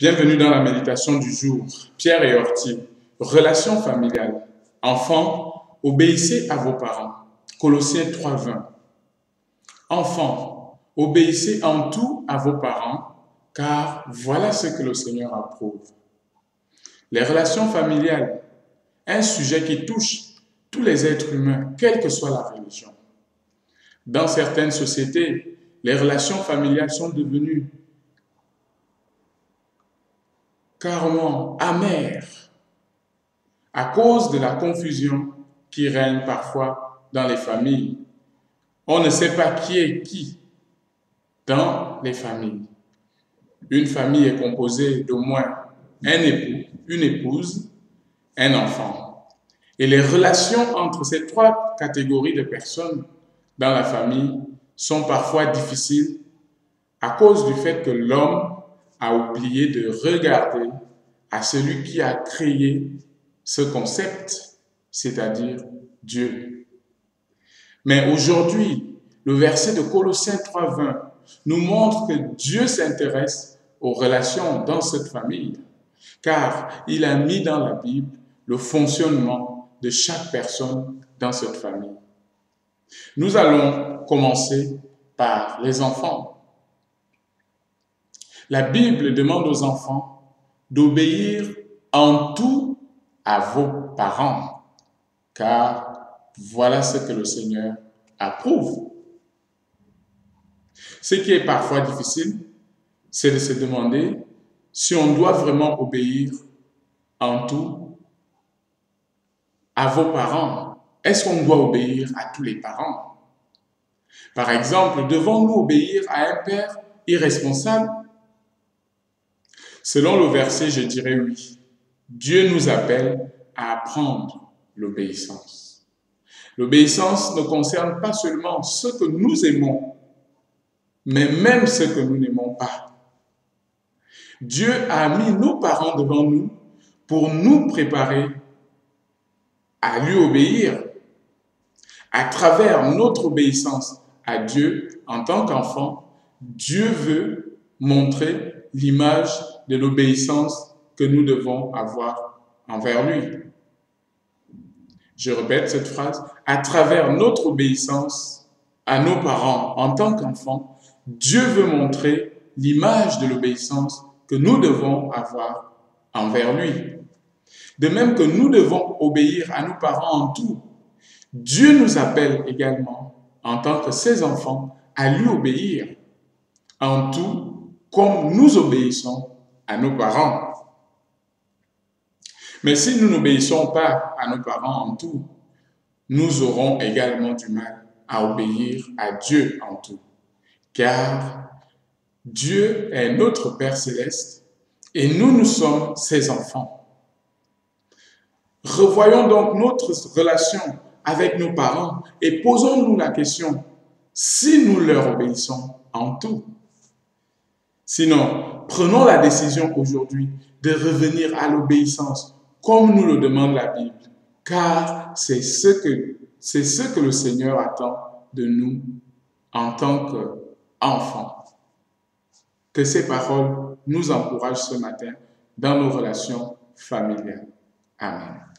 Bienvenue dans la méditation du jour. Pierre et Ortie, relation familiale. Enfants, obéissez à vos parents. Colossiens 3:20. Enfants, obéissez en tout à vos parents, car voilà ce que le Seigneur approuve. Les relations familiales, un sujet qui touche tous les êtres humains, quelle que soit la religion. Dans certaines sociétés, les relations familiales sont devenues carrément amères à cause de la confusion qui règne parfois dans les familles. On ne sait pas qui est qui dans les familles. Une famille est composée d'au moins un époux, une épouse, un enfant. Et les relations entre ces trois catégories de personnes dans la famille sont parfois difficiles à cause du fait que l'homme a oublié de regarder à celui qui a créé ce concept, c'est-à-dire Dieu. Mais aujourd'hui, le verset de Colossiens 3:20 nous montre que Dieu s'intéresse aux relations dans cette famille, car il a mis dans la Bible le fonctionnement de chaque personne dans cette famille. Nous allons commencer par les enfants. La Bible demande aux enfants d'obéir en tout à vos parents, car voilà ce que le Seigneur approuve. Ce qui est parfois difficile, c'est de se demander si on doit vraiment obéir en tout à vos parents. Est-ce qu'on doit obéir à tous les parents? Par exemple, devons-nous obéir à un père irresponsable? Selon le verset, je dirais oui. Dieu nous appelle à apprendre l'obéissance. L'obéissance ne concerne pas seulement ce que nous aimons, mais même ce que nous n'aimons pas. Dieu a mis nos parents devant nous pour nous préparer à lui obéir. À travers notre obéissance à Dieu en tant qu'enfant, Dieu veut montrer l'image de l'obéissance que nous devons avoir envers lui. Je répète cette phrase. À travers notre obéissance à nos parents en tant qu'enfants, Dieu veut montrer l'image de l'obéissance que nous devons avoir envers lui. De même que nous devons obéir à nos parents en tout, Dieu nous appelle également, en tant que ses enfants, à lui obéir en tout comme nous obéissons à nos parents. Mais si nous n'obéissons pas à nos parents en tout, nous aurons également du mal à obéir à Dieu en tout. Car Dieu est notre Père céleste et nous sommes ses enfants. Revoyons donc notre relation avec nos parents et posons-nous la question si nous leur obéissons en tout. Sinon, prenons la décision aujourd'hui de revenir à l'obéissance comme nous le demande la Bible, car c'est ce que le Seigneur attend de nous en tant qu'enfants. Que ces paroles nous encouragent ce matin dans nos relations familiales. Amen.